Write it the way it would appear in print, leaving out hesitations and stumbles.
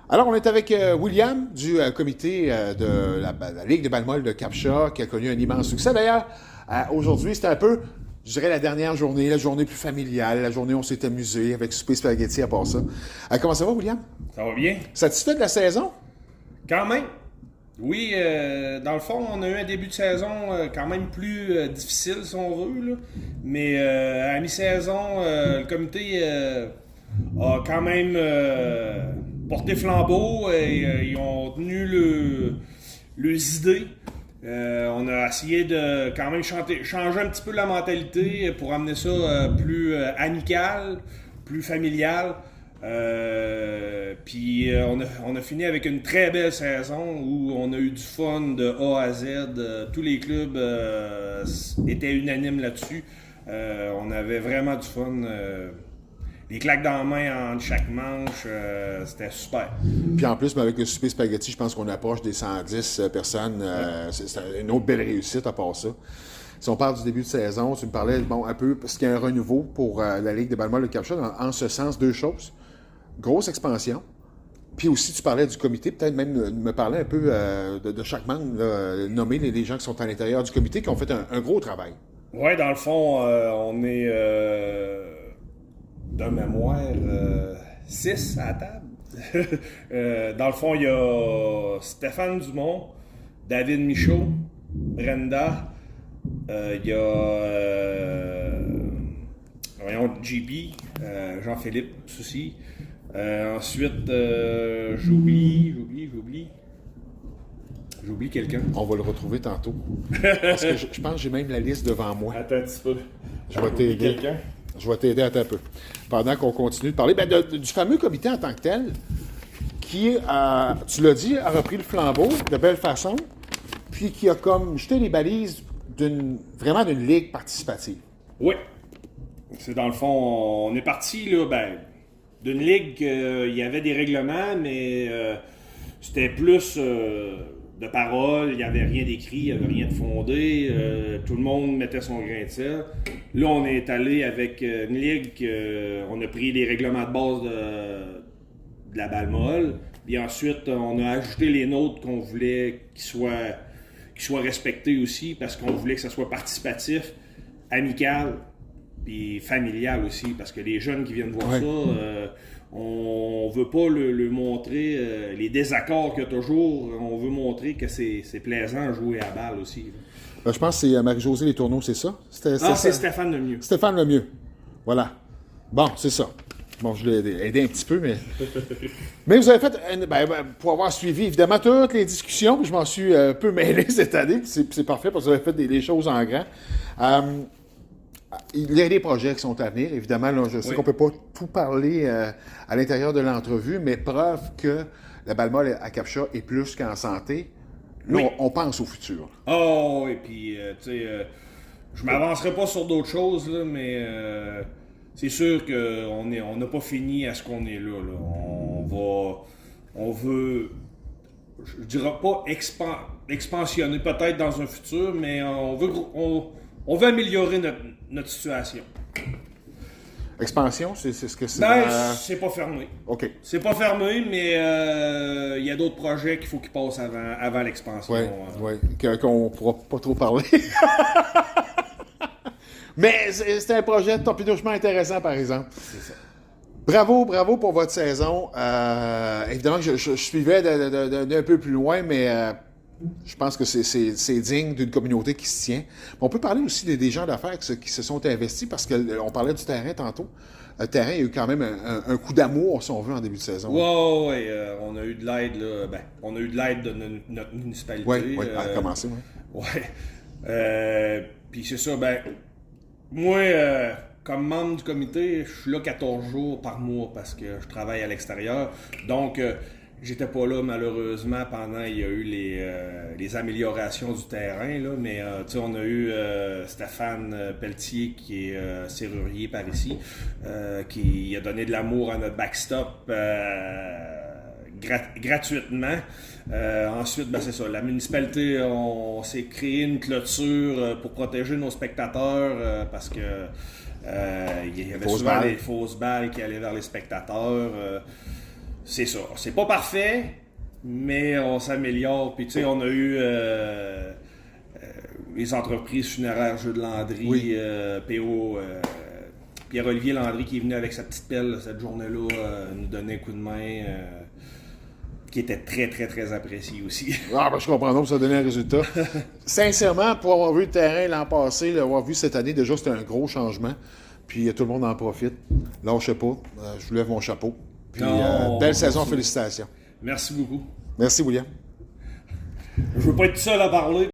Alors, on est avec William du comité de la Ligue de balle-molle de Cap-Chat, qui a connu un immense succès. D'ailleurs, aujourd'hui, c'était un peu, je dirais, la dernière journée, la journée plus familiale, la journée où on s'est amusé avec souper spaghetti à part ça. Comment ça va, William? Ça va bien? Satisfait de la saison? Quand même. Oui, dans le fond, on a eu un début de saison quand même plus difficile, si on veut. Là. Mais à la mi-saison, le comité a quand même porté flambeau et ils ont tenu leurs idées. On a essayé de quand même changer un petit peu la mentalité pour amener ça plus amical, plus familial. Puis on a fini avec une très belle saison où on a eu du fun de A à Z. Tous les clubs étaient unanimes là-dessus. On avait vraiment du fun. Les claques dans la main entre chaque manche, c'était super. Puis en plus, avec le souper spaghetti, je pense qu'on approche des 110 personnes. C'est une autre belle réussite à part ça. Si on parle du début de saison, tu me parlais un peu, parce qu'il y a un renouveau pour la Ligue de balle-molle de Cap-Chat. En ce sens, deux choses. Grosse expansion. Puis aussi, tu parlais du comité, peut-être même me parler un peu de chaque membre, là, nommer les gens qui sont à l'intérieur du comité, qui ont fait un gros travail. Ouais, dans le fond, on est de mémoire 6 à la table. Dans le fond, il y a Stéphane Dumont, David Michaud, Brenda, il y a voyons, JB, Jean-Philippe aussi. Ensuite, j'oublie quelqu'un. On va le retrouver tantôt. Parce que je pense que j'ai même la liste devant moi. Attends un petit peu. Je vais t'aider. Quelqu'un? Je vais t'aider un peu. Pendant qu'on continue de parler du fameux comité en tant que tel, qui, tu l'as dit, a repris le flambeau de belle façon, puis qui a comme jeté les balises vraiment d'une ligue participative. Oui. C'est dans le fond, on est parti là, d'une ligue, il y avait des règlements, mais c'était plus de paroles, il n'y avait rien d'écrit, il n'y avait rien de fondé, tout le monde mettait son grain de sel. Là, on est allé avec une ligue, on a pris les règlements de base de la balle molle, puis ensuite, on a ajouté les nôtres qu'on voulait qu'ils soient respectés aussi, parce qu'on voulait que ça soit participatif, amical, puis familial aussi, parce que les jeunes qui viennent voir ça, on veut pas le montrer, les désaccords qu'il y a toujours, on veut montrer que c'est plaisant de jouer à la balle aussi. Je pense que c'est Marie-Josée Les Tourneaux, c'est ça? C'est Stéphane Lemieux. Stéphane Lemieux. Voilà. Bon, c'est ça. Bon, je l'ai aidé un petit peu, mais... Mais vous avez fait, pour avoir suivi, évidemment, toutes les discussions, puis je m'en suis un peu mêlé cette année, puis c'est parfait, parce que vous avez fait des choses en grand. Il y a des projets qui sont à venir, évidemment. Là, je sais qu'on ne peut pas tout parler à l'intérieur de l'entrevue, mais preuve que la balle-molle à Cap-Chat est plus qu'en santé. Là, on pense au futur. Oh, et puis, tu sais, je m'avancerai pas sur d'autres choses, là, mais c'est sûr qu'on n'a pas fini à ce qu'on est là. On veut, je dirais pas expansionner peut-être dans un futur, mais on veut améliorer notre situation. Expansion, c'est ce que c'est? C'est pas fermé. OK. C'est pas fermé, mais il y a d'autres projets qu'il faut qu'ils passent avant l'expansion. Oui, qu'on ne pourra pas trop parler. Mais c'est un projet de torpidouchement intéressant, par exemple. C'est ça. Bravo pour votre saison. Évidemment que je suivais d'un peu plus loin, mais je pense que c'est digne d'une communauté qui se tient. On peut parler aussi des gens d'affaires qui se sont investis, parce qu'on parlait du terrain tantôt. Le terrain, il y a eu quand même un coup d'amour, si on veut, en début de saison. Oui, on a eu de l'aide, là. On a eu de l'aide de notre municipalité. Oui, à commencer, oui. Oui. Puis c'est ça, moi, comme membre du comité, je suis là 14 jours par mois parce que je travaille à l'extérieur. Donc, j'étais pas là malheureusement pendant il y a eu les améliorations du terrain, là, mais on a eu Stéphane Pelletier qui est serrurier par ici, qui a donné de l'amour à notre backstop gratuitement. Ensuite, c'est ça, la municipalité, on s'est créé une clôture pour protéger nos spectateurs parce que il y avait souvent des fausses balles qui allaient vers les spectateurs. c'est ça. C'est pas parfait, mais on s'améliore. Puis tu sais, on a eu les entreprises funéraires Jeux de Landry, Oui. PO, Pierre-Olivier Landry qui est venu avec sa petite pelle cette journée-là, nous donner un coup de main, qui était très, très, très apprécié aussi. Ah, ben, je comprends donc, ça a donné un résultat. Sincèrement, pour avoir vu le terrain l'an passé, l'avoir vu cette année, déjà, c'était un gros changement. Puis tout le monde en profite. Lâchez pas. Je vous lève mon chapeau. Puis Non, belle saison, merci. félicitations. Merci beaucoup. Merci, William. Je veux pas être seul à parler.